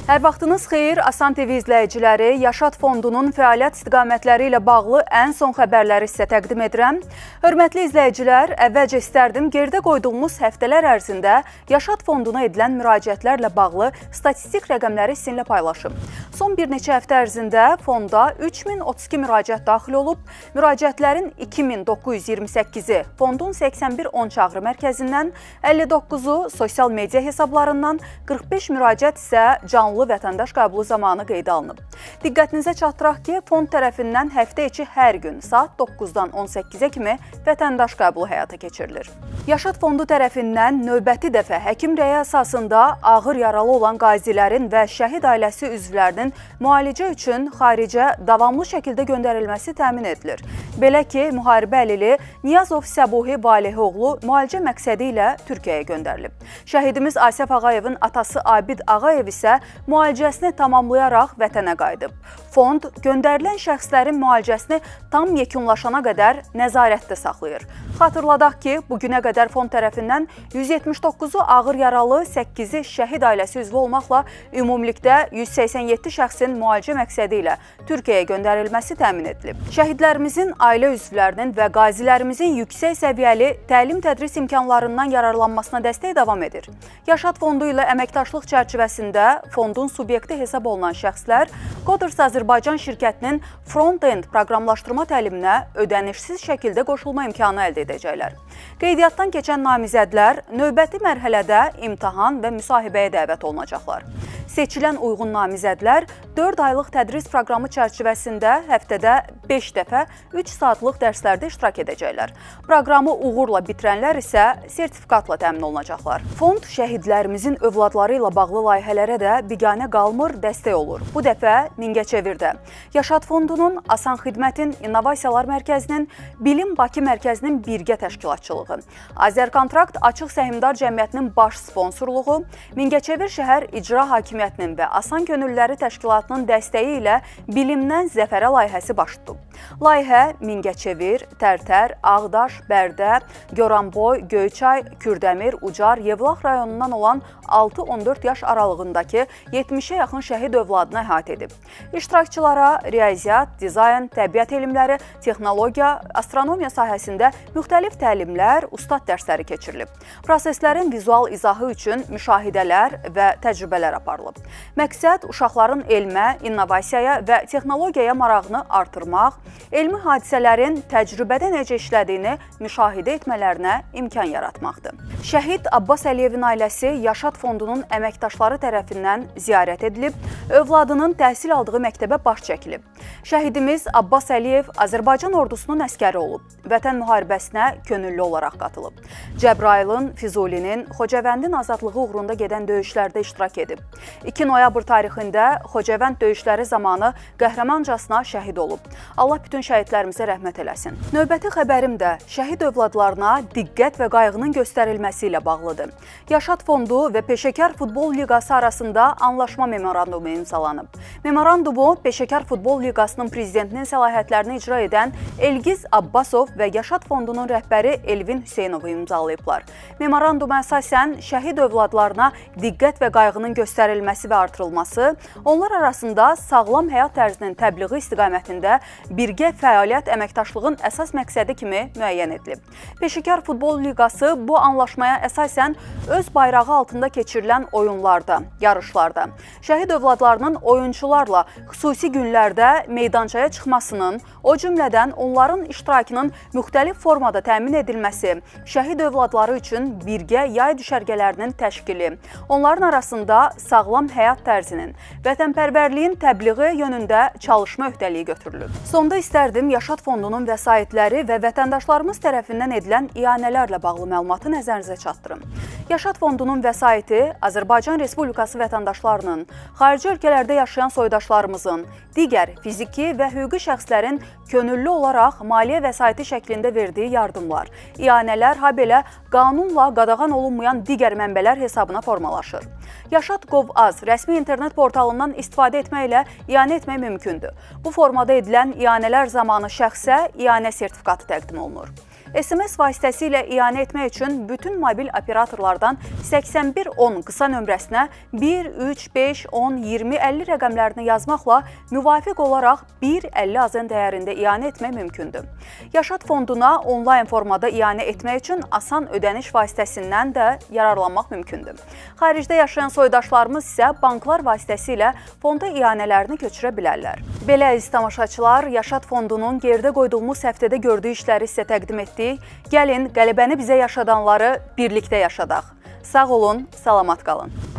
Hər vaxtınız xeyir, Asan TV izləyiciləri, Yaşad Fondunun fəaliyyət istiqamətləri ilə bağlı ən son xəbərləri sizə təqdim edirəm. Hörmətli izləyicilər, əvvəlcə istərdim gerdə qoyduğumuz həftələr ərzində Yaşad Fonduna edilən müraciətlərlə bağlı statistik rəqəmləri sizinlə paylaşım. Son bir neçə həftə ərzində fonda 3032 müraciət daxil olub, müraciətlərin 2928-i fondun 81 10 çağrı mərkəzindən, 59-u sosial media hesablarından, 45 müraciət isə canlı vətəndaş qəbulu zamanı qeydə alınıb. Diqqətinizə çatdıraq ki, fond tərəfindən həftə içi hər gün saat 9-dan 18-ə kimi vətəndaş qəbulu həyata keçirilir. Yaşad Fondu tərəfindən növbəti dəfə həkim rəyi əsasında ağır yaralı olan qazilərin və şəhid ailəsi üzvlərinin müalicə üçün xaricə davamlı şəkildə göndərilməsi təmin edilir. Belə ki, müharibə əlili Niyazov Səbuhi Valihoğlu müalicə məqsədi ilə Türkiyəyə göndərilib. Şəhidimiz Asif Ağayevin atası Abid Ağayev isə müalicəsini tamamlayaraq vətənə qayıdıb. Fond göndərilən şəxslərin müalicəsini tam yekunlaşana qədər nəzarətdə saxlayır. Xatırladaq ki, bugünə qədər fond tərəfindən 179-u ağır yaralı, 8-i şəhid ailəsi üzvü olmaqla ümumilikdə 187 şəxsin müalicə məqsədi ilə Türkiyəyə göndərilməsi təmin edilib. Şəhidlərimizin ailə üzvlərinin və qazilərimizin yüksək səviyyəli təlim-tədris imkanlarından yararlanmasına dəstək davam edir. Yaşad Fondu ilə əməkdaşlıq çərçivəsində fondun subyekti hesab olunan şəxslər Qoders Azərbaycan şirkətinin front-end proqramlaşdırma təliminə ödənişsiz şəkildə qoşulma imkanı əldə edəcəklər. Qeydiyyatdan keçən namizədlər növbəti mərhələdə imtahan və müsahibəyə dəvət olunacaqlar. Seçilən uyğun namizədlər 4 aylıq tədris proqramı çərçivəsində həftədə 5 dəfə 3 saatlıq dərslərdə iştirak edəcəklər. Proqramı uğurla bitirənlər isə sertifikatla təmin olunacaqlar. Fond şəhidlərimizin övladları ilə bağlı layihələrə də biganə qalmır, dəstək olur. Bu dəfə Mingəçevirdə Yaşad Fondunun, Asan Xidmətin, İnnovasiyalar Mərkəzinin, Bilim Bakı Mərkəzinin birgə təşkilatçılığı, Azərkontrakt Açıq Səhmdar Cəmiyyətinin baş sponsorluğu, Mingəçevir şəhər İcra Hakimiyyətinin və Asan Könüllüləri Təşkilatının dəstəyi ilə Bilimdən Zəfərə layihəsi baş tutub. Layihə Mingəçevir, Tərtər, Ağdaş, Bərdə, Goranboy, Göyçay, Kürdəmir, Ucar, Yevlax rayonundan olan 6-14 yaş aralığındakı 70-ə yaxın şəhid övladını əhatə edib. İştirakçılara riyaziyyat, dizayn, təbiət elmləri, texnologiya, astronomiya sahəsində müxtəlif təlimlər, ustad dərsləri keçirilib. Proseslərin vizual izahı üçün müşahidələr və təcrübələr aparılıb. Məqsəd uşaqların elmə, innovasiyaya və texnologiyaya marağını artırmaq, elmi hadisələrin təcrübədə necə işlədiyini müşahidə etmələrinə imkan yaratmaqdır. Şəhid Abbas Əliyevin ailəsi Yaşad Fondunun əməkdaşları tərəfindən ziyarət edilib, övladının təhsil aldığı məktəbə baş çəkilib. Şəhidimiz Abbas Əliyev Azərbaycan ordusunun əskəri olub, vətən müharibəsinə könüllü olaraq qatılıb. Cəbrayılın, Füzulinin, Xocavəndin azadlığı uğrunda gedən döyüşlərdə iştirak edib. 2 noyabr tarixində Xocavənd döyüşləri zamanı qəhrəmancasına şəhid olub. Allah bütün şəhidlərimizə rəhmət eləsin. Növbəti xəbərim də şəhid övladlarına diqqət və qayğının göstərilməsi ilə bağlıdır. Yaşad Fondu və Peşəkar Futbol Liqası arasında anlaşma memorandumu imzalanıb. Memorandumu Peşəkar Futbol Liqasının prezidentinin səlahiyyətlərini icra edən Elgiz Abbasov və Yaşad Fondunun rəhbəri Elvin Hüseynov imzalayıblar. Memoranduma əsasən şəhid övladlarına diqqət və qayğının göstərilməsi və artırılması, onlar arasında sağlam həyat tərzinin təbliği istiqamətində birgə fəaliyyət əməkdaşlığın əsas məqsədi kimi müəyyən edilib. Peşəkar Futbol Liqası bu anlaşmaya əsasən öz bayrağı altında keçirilən oyunlarda, yarışlarda, şəhid övladlarının oyunçularla xüsusi günlərdə meydançaya çıxmasının, o cümlədən onların iştirakının müxtəlif formada təmin edilməsi, şəhid övladları üçün birgə yay düşərgələrinin təşkili, onların arasında sağlam həyat tərzinin, vətənpərvərliyin təbliği yönündə çalışma öhdəliyi götürülüb. Sonda istərdim Yaşad Fondunun vəsaitləri və vətəndaşlarımız tərəfindən edilən ianələrlə bağlı məlumatı nəzərinizə çatdırım. Yaşad Fondunun vəsaiti Azərbaycan Respublikası vətəndaşlarının, xarici ölkələrdə yaşayan soydaşlarımızın, digər fiziki və hüquqi şəxslərin könüllü olaraq maliyyə vəsaiti şəklində verdiyi yardımlar, ianələr, habelə qanunla qadağan olunmayan digər mənbələr hesabına formalaşır. Yaşad.gov.az rəsmi internet portalından istifadə etməklə ianə etmək mümkündür. Bu formada edilən ianələr zamanı şəxsə ianə sertifikatı təqdim olunur. SMS vasitəsilə ianə etmək üçün bütün mobil operatorlardan 8110 qısa nömrəsinə 1, 3, 5, 10, 20, 50 rəqəmlərini yazmaqla müvafiq olaraq 1,50 AZN dəyərində ianə etmək mümkündür. Yaşad fonduna onlayn formada ianə etmək üçün asan ödəniş vasitəsindən də yararlanmaq mümkündür. Xaricdə yaşayan soydaşlarımız isə banklar vasitəsilə fonda ianələrini köçürə bilərlər. Belə əziz tamaşaçılar, Yaşad fondunun geridə qoyduğumuz həftədə gördüyü işləri sizə təqdim etdik. Gəlin, qələbəni bizə yaşadanları birlikdə yaşadaq. Sağ olun, salamat qalın.